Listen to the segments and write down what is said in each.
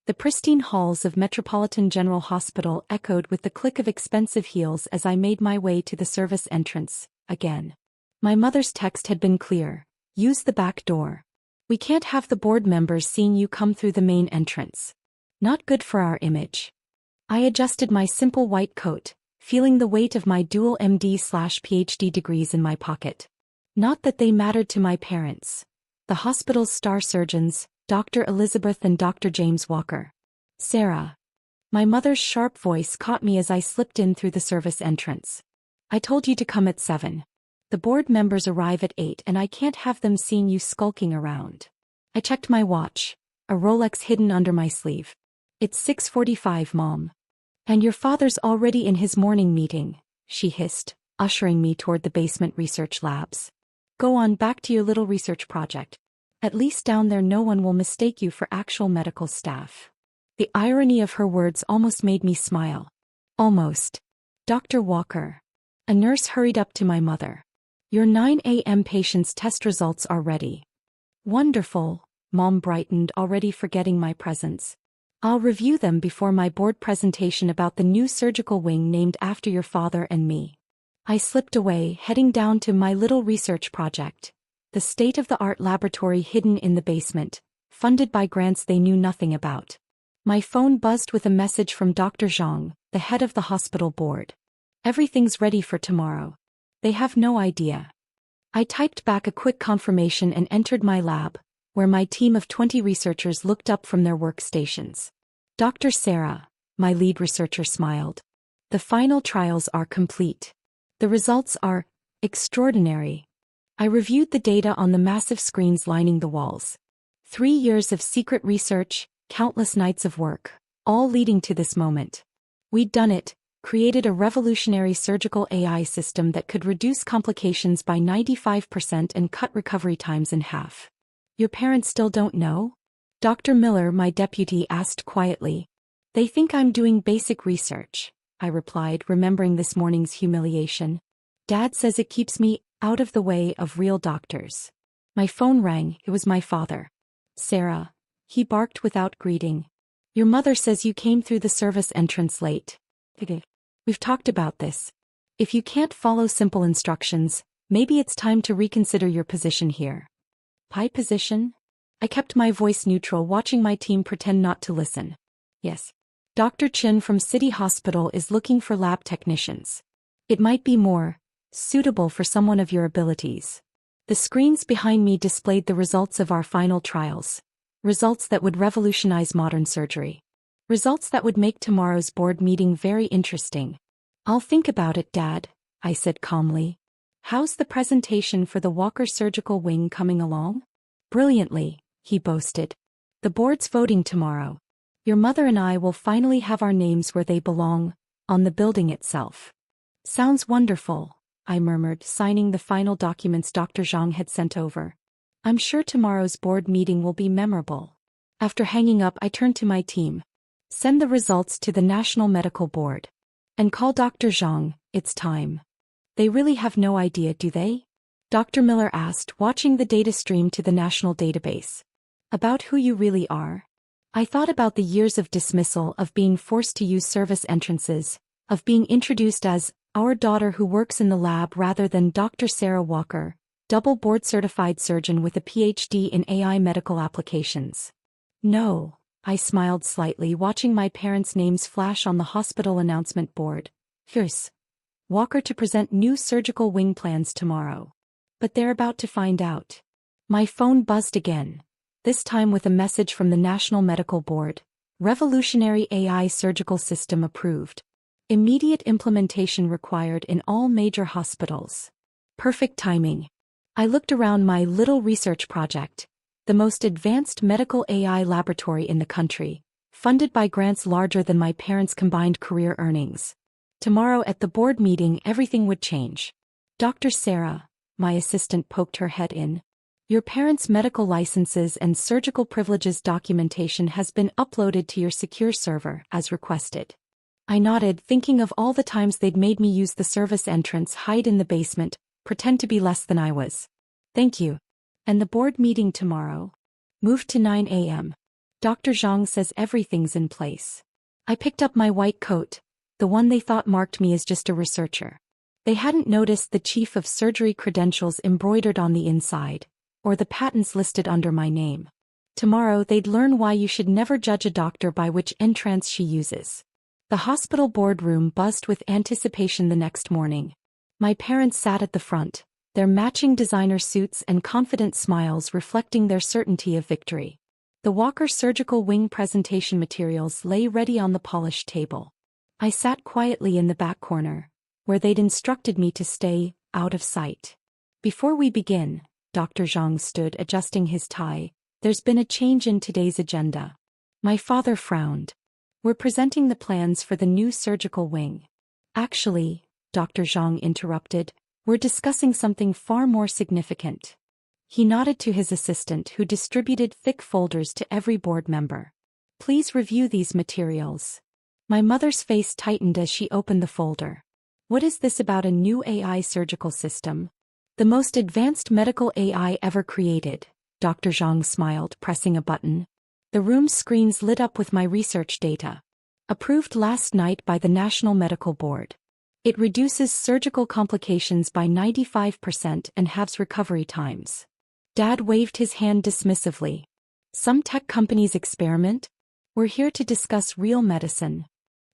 The pristine halls of Metropolitan General Hospital echoed with the click of expensive heels as I made my way to the service entrance, again. My mother's text had been clear: use the back door. We can't have the board members seeing you come through the main entrance. Not good for our image. I adjusted my simple white coat, feeling the weight of my dual MD/PhD degrees in my pocket. Not that they mattered to my parents. The hospital's star surgeons, Dr. Elizabeth and Dr. James Walker. Sarah. My mother's sharp voice caught me as I slipped in through the service entrance. I told you to come at 7. The board members arrive at 8 and I can't have them seeing you skulking around. I checked my watch, a Rolex hidden under my sleeve. It's 6:45, Mom. And your father's already in his morning meeting, she hissed, ushering me toward the basement research labs. Go on back to your little research project. At least down there no one will mistake you for actual medical staff. The irony of her words almost made me smile. Almost. Dr. Walker. A nurse hurried up to my mother. Your 9 a.m. patient's test results are ready. Wonderful, Mom brightened, already forgetting my presence. I'll review them before my board presentation about the new surgical wing named after your father and me. I slipped away, heading down to my little research project, the state-of-the-art laboratory hidden in the basement, funded by grants they knew nothing about. My phone buzzed with a message from Dr. Zhang, the head of the hospital board. Everything's ready for tomorrow. They have no idea. I typed back a quick confirmation and entered my lab, where my team of 20 researchers looked up from their workstations. Dr. Sarah, my lead researcher, smiled. The final trials are complete. The results are extraordinary. I reviewed the data on the massive screens lining the walls. 3 years of secret research, countless nights of work, all leading to this moment. We'd done it. Created a revolutionary surgical AI system that could reduce complications by 95% and cut recovery times in half. Your parents still don't know? Dr. Miller, my deputy, asked quietly. They think I'm doing basic research, I replied, remembering this morning's humiliation. Dad says it keeps me out of the way of real doctors. My phone rang. It was my father. Sarah. He barked without greeting. Your mother says you came through the service entrance late. We've talked about this. If you can't follow simple instructions, maybe it's time to reconsider your position here. My position? I kept my voice neutral, watching my team pretend not to listen. Yes. Dr. Chin from City Hospital is looking for lab technicians. It might be more suitable for someone of your abilities. The screens behind me displayed the results of our final trials. Results that would revolutionize modern surgery. Results that would make tomorrow's board meeting very interesting. I'll think about it, Dad, I said calmly. How's the presentation for the Walker surgical wing coming along? Brilliantly, he boasted. The board's voting tomorrow. Your mother and I will finally have our names where they belong, on the building itself. Sounds wonderful, I murmured, signing the final documents Dr. Zhang had sent over. I'm sure tomorrow's board meeting will be memorable. After hanging up, I turned to my team. Send the results to the National Medical Board. And call Dr. Zhang, it's time. They really have no idea, do they? Dr. Miller asked, watching the data stream to the national database. About who you really are? I thought about the years of dismissal, of being forced to use service entrances, of being introduced as our daughter who works in the lab rather than Dr. Sarah Walker, double board-certified surgeon with a PhD in AI medical applications. No. I smiled slightly, watching my parents' names flash on the hospital announcement board. Here's Walker to present new surgical wing plans tomorrow. But they're about to find out. My phone buzzed again, this time with a message from the National Medical Board. Revolutionary AI surgical system approved. Immediate implementation required in all major hospitals. Perfect timing. I looked around my little research project. The most advanced medical AI laboratory in the country, funded by grants larger than my parents' combined career earnings. Tomorrow at the board meeting everything would change. Dr. Sarah, my assistant, poked her head in. Your parents' medical licenses and surgical privileges documentation has been uploaded to your secure server, as requested. I nodded, thinking of all the times they'd made me use the service entrance, hide in the basement, pretend to be less than I was. Thank you. And the board meeting tomorrow? Moved to 9 a.m. Dr. Zhang says everything's in place. I picked up my white coat, the one they thought marked me as just a researcher. They hadn't noticed the chief of surgery credentials embroidered on the inside, or the patents listed under my name. Tomorrow they'd learn why you should never judge a doctor by which entrance she uses. The hospital boardroom buzzed with anticipation the next morning. My parents sat at the front, their matching designer suits and confident smiles reflecting their certainty of victory. The Walker surgical wing presentation materials lay ready on the polished table. I sat quietly in the back corner, where they'd instructed me to stay out of sight. Before we begin, Dr. Zhang stood adjusting his tie. There's been a change in today's agenda. My father frowned. We're presenting the plans for the new surgical wing. Actually, Dr. Zhang interrupted, we're discussing something far more significant. He nodded to his assistant who distributed thick folders to every board member. Please review these materials. My mother's face tightened as she opened the folder. What is this about a new AI surgical system? The most advanced medical AI ever created, Dr. Zhang smiled, pressing a button. The room's screens lit up with my research data. Approved last night by the National Medical Board. It reduces surgical complications by 95% and halves recovery times. Dad waved his hand dismissively. Some tech companies experiment? We're here to discuss real medicine.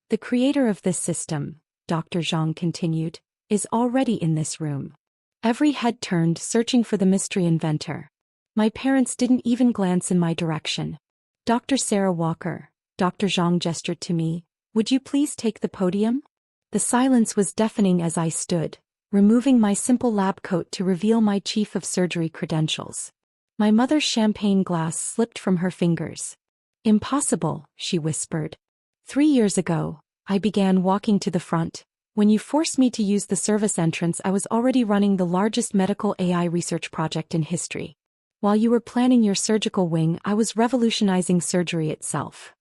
The creator of this system, Dr. Zhang continued, is already in this room. Every head turned, searching for the mystery inventor. My parents didn't even glance in my direction. Dr. Sarah Walker, Dr. Zhang gestured to me, would you please take the podium? The silence was deafening as I stood, removing my simple lab coat to reveal my chief of surgery credentials. My mother's champagne glass slipped from her fingers. Impossible, she whispered. 3 years ago, I began walking to the front. When you forced me to use the service entrance, I was already running the largest medical AI research project in history. While you were planning your surgical wing, I was revolutionizing surgery itself.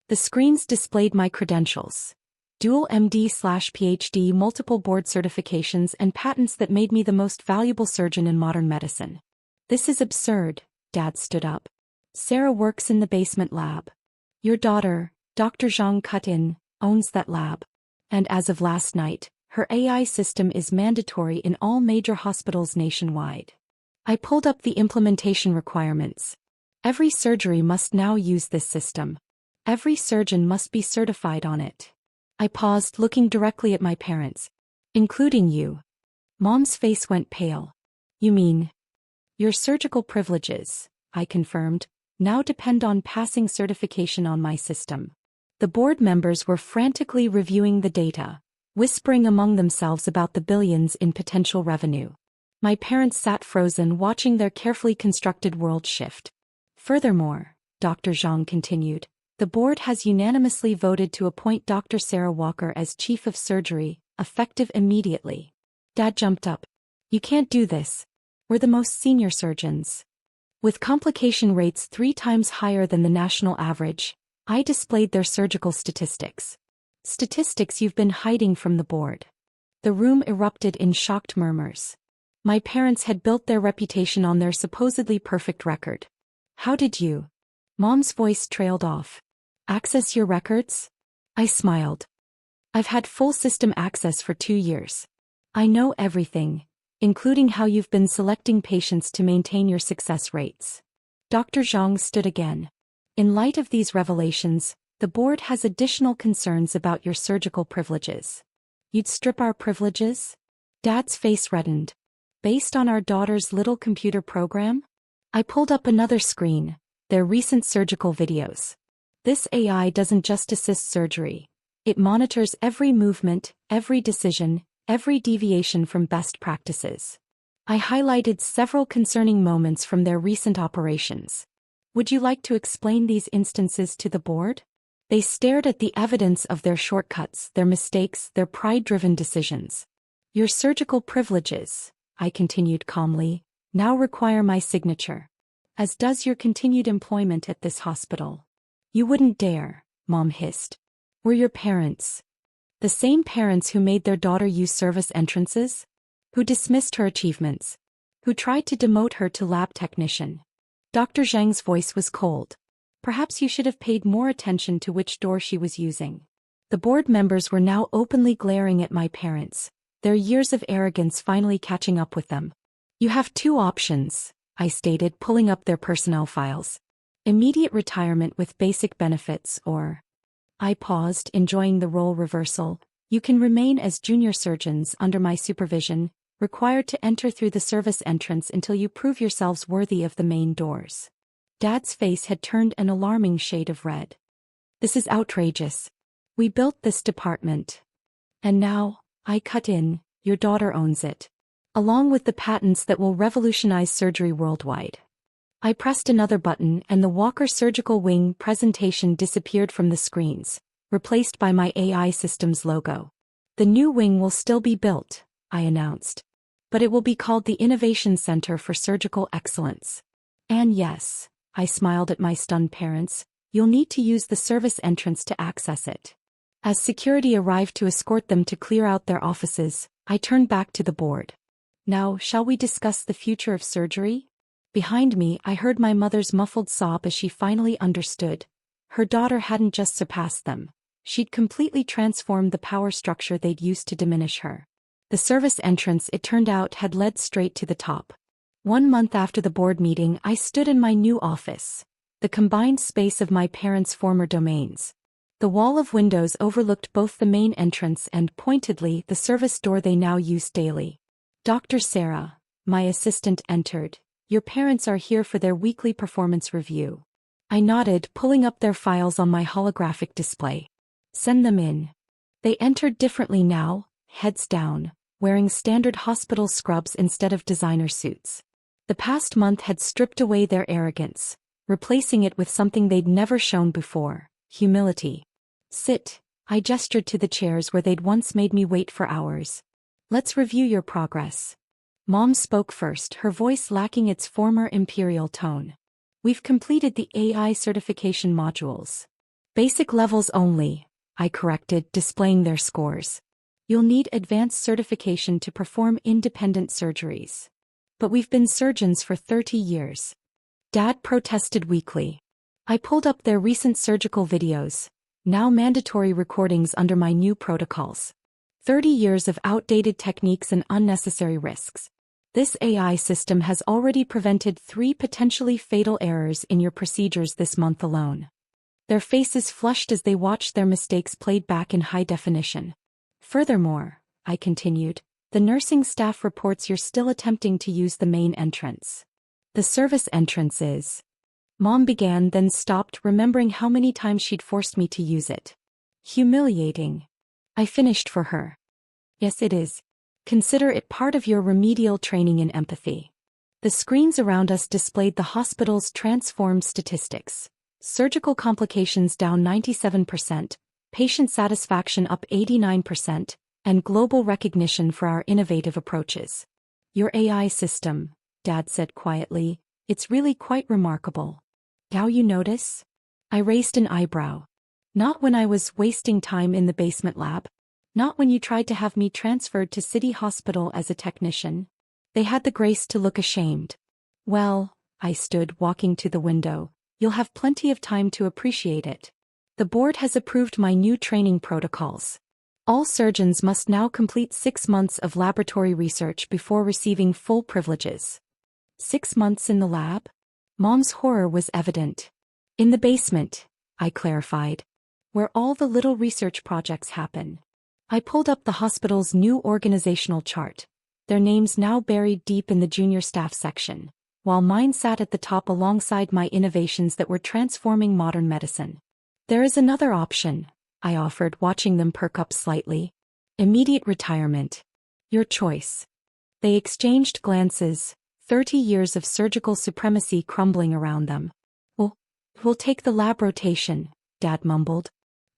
The screens displayed my credentials. Dual MD/PhD, multiple board certifications and patents that made me the most valuable surgeon in modern medicine. This is absurd, Dad stood up. Sarah works in the basement lab. Your daughter, Dr. Zhang cut in, owns that lab. And as of last night, her AI system is mandatory in all major hospitals nationwide. I pulled up the implementation requirements. Every surgery must now use this system. Every surgeon must be certified on it. I paused, looking directly at my parents. Including you. Mom's face went pale. You mean? Your surgical privileges, I confirmed, now depend on passing certification on my system. The board members were frantically reviewing the data, whispering among themselves about the billions in potential revenue. My parents sat frozen, watching their carefully constructed world shift. Furthermore, Dr. Zhang continued, the board has unanimously voted to appoint Dr. Sarah Walker as chief of surgery, effective immediately. Dad jumped up. You can't do this. We're the most senior surgeons. With complication rates 3 times higher than the national average, I displayed their surgical statistics. Statistics you've been hiding from the board. The room erupted in shocked murmurs. My parents had built their reputation on their supposedly perfect record. How did you? Mom's voice trailed off. Access your records? I smiled. I've had full system access for 2 years. I know everything, including how you've been selecting patients to maintain your success rates. Dr. Zhang stood again. In light of these revelations, the board has additional concerns about your surgical privileges. You'd strip our privileges? Dad's face reddened. Based on our daughter's little computer program? I pulled up another screen, their recent surgical videos. This AI doesn't just assist surgery. It monitors every movement, every decision, every deviation from best practices. I highlighted several concerning moments from their recent operations. Would you like to explain these instances to the board? They stared at the evidence of their shortcuts, their mistakes, their pride-driven decisions. Your surgical privileges, I continued calmly, now require my signature. As does your continued employment at this hospital. You wouldn't dare, Mom hissed. We're your parents. The same parents who made their daughter use service entrances? Who dismissed her achievements? Who tried to demote her to lab technician? Dr. Zhang's voice was cold. Perhaps you should have paid more attention to which door she was using. The board members were now openly glaring at my parents, their years of arrogance finally catching up with them. You have two options, I stated, pulling up their personnel files. Immediate retirement with basic benefits, or... I paused, enjoying the role reversal. You can remain as junior surgeons under my supervision, required to enter through the service entrance until you prove yourselves worthy of the main doors. Dad's face had turned an alarming shade of red. This is outrageous. We built this department. And now, I cut in, your daughter owns it. Along with the patents that will revolutionize surgery worldwide. I pressed another button and the Walker Surgical Wing presentation disappeared from the screens, replaced by my AI system's logo. The new wing will still be built, I announced. But it will be called the Innovation Center for Surgical Excellence. And yes, I smiled at my stunned parents, you'll need to use the service entrance to access it. As security arrived to escort them to clear out their offices, I turned back to the board. Now, shall we discuss the future of surgery? Behind me, I heard my mother's muffled sob as she finally understood. Her daughter hadn't just surpassed them. She'd completely transformed the power structure they'd used to diminish her. The service entrance, it turned out, had led straight to the top. 1 month after the board meeting, I stood in my new office, the combined space of my parents' former domains. The wall of windows overlooked both the main entrance and, pointedly, the service door they now used daily. Dr. Sarah, my assistant, entered. Your parents are here for their weekly performance review. I nodded, pulling up their files on my holographic display. Send them in. They entered differently now, heads down, wearing standard hospital scrubs instead of designer suits. The past month had stripped away their arrogance, replacing it with something they'd never shown before, humility. Sit, I gestured to the chairs where they'd once made me wait for hours. Let's review your progress. Mom spoke first, her voice lacking its former imperial tone. We've completed the AI certification modules. Basic levels only, I corrected, displaying their scores. You'll need advanced certification to perform independent surgeries. But we've been surgeons for 30 years. Dad protested weakly. I pulled up their recent surgical videos, now mandatory recordings under my new protocols. 30 years of outdated techniques and unnecessary risks. This AI system has already prevented 3 potentially fatal errors in your procedures this month alone. Their faces flushed as they watched their mistakes played back in high definition. Furthermore, I continued, the nursing staff reports you're still attempting to use the main entrance. The service entrance is... Mom began, then stopped, remembering how many times she'd forced me to use it. Humiliating. I finished for her. Yes, it is. Consider it part of your remedial training in empathy. The screens around us displayed the hospital's transformed statistics. Surgical complications down 97%, patient satisfaction up 89%, and global recognition for our innovative approaches. Your AI system, Dad said quietly, it's really quite remarkable. Now you notice? I raised an eyebrow. Not when I was wasting time in the basement lab. Not when you tried to have me transferred to City Hospital as a technician. They had the grace to look ashamed. Well, I stood, walking to the window, you'll have plenty of time to appreciate it. The board has approved my new training protocols. All surgeons must now complete 6 months of laboratory research before receiving full privileges. 6 months in the lab? Mom's horror was evident. In the basement, I clarified, where all the little research projects happen. I pulled up the hospital's new organizational chart, their names now buried deep in the junior staff section, while mine sat at the top alongside my innovations that were transforming modern medicine. There is another option, I offered, watching them perk up slightly. Immediate retirement. Your choice. They exchanged glances, 30 years of surgical supremacy crumbling around them. We'll take the lab rotation, Dad mumbled.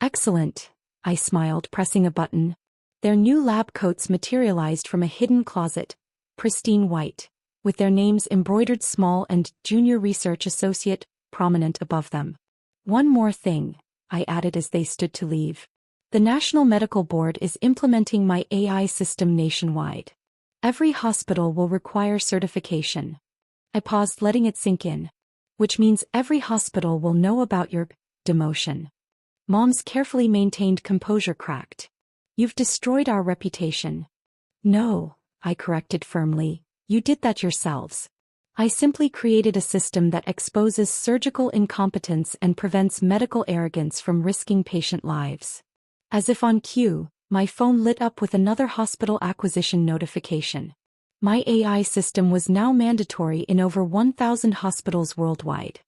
Excellent, I smiled, pressing a button. Their new lab coats materialized from a hidden closet, pristine white, with their names embroidered small and Junior Research Associate prominent above them. One more thing, I added as they stood to leave. The National Medical Board is implementing my AI system nationwide. Every hospital will require certification. I paused, letting it sink in. which means every hospital will know about your demotion. Mom's carefully maintained composure cracked. You've destroyed our reputation. No, I corrected firmly, you did that yourselves. I simply created a system that exposes surgical incompetence and prevents medical arrogance from risking patient lives. As if on cue, my phone lit up with another hospital acquisition notification. My AI system was now mandatory in over 1,000 hospitals worldwide.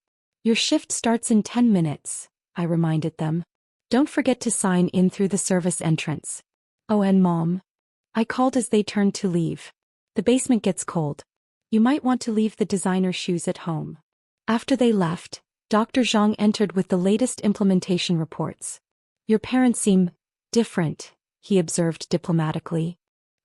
Your shift starts in 10 minutes, I reminded them. Don't forget to sign in through the service entrance. Oh, and Mom? I called as they turned to leave. The basement gets cold. You might want to leave the designer shoes at home. After they left, Dr. Zhang entered with the latest implementation reports. Your parents seem different, he observed diplomatically.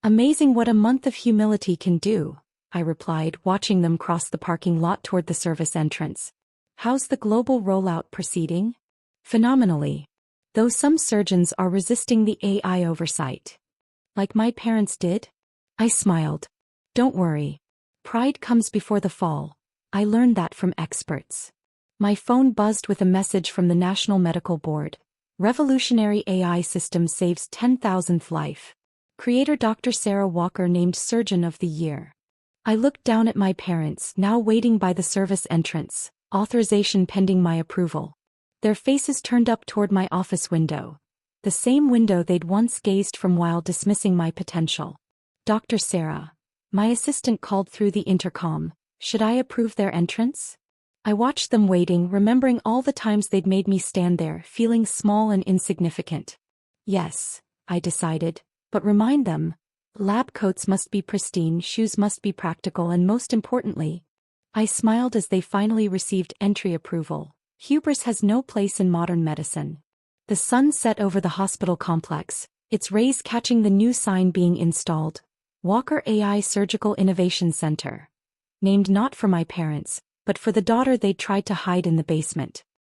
Amazing what a month of humility can do, I replied, watching them cross the parking lot toward the service entrance. How's the global rollout proceeding? Phenomenally. Though some surgeons are resisting the AI oversight. Like my parents did? I smiled. Don't worry. Pride comes before the fall. I learned that from experts. My phone buzzed with a message from the National Medical Board. Revolutionary AI system saves 10,000th life. Creator Dr. Sarah Walker named Surgeon of the Year. I looked down at my parents, now waiting by the service entrance, authorization pending my approval. Their faces turned up toward my office window. The same window they'd once gazed from while dismissing my potential. Dr. Sarah. My assistant called through the intercom. Should I approve their entrance? I watched them waiting, remembering all the times they'd made me stand there, feeling small and insignificant. Yes, I decided, but remind them. Lab coats must be pristine, shoes must be practical, and most importantly, I smiled as they finally received entry approval. Hubris has no place in modern medicine. The sun set over the hospital complex, its rays catching the new sign being installed. Walker AI Surgical Innovation Center. Named not for my parents, but for the daughter they'd tried to hide in the basement.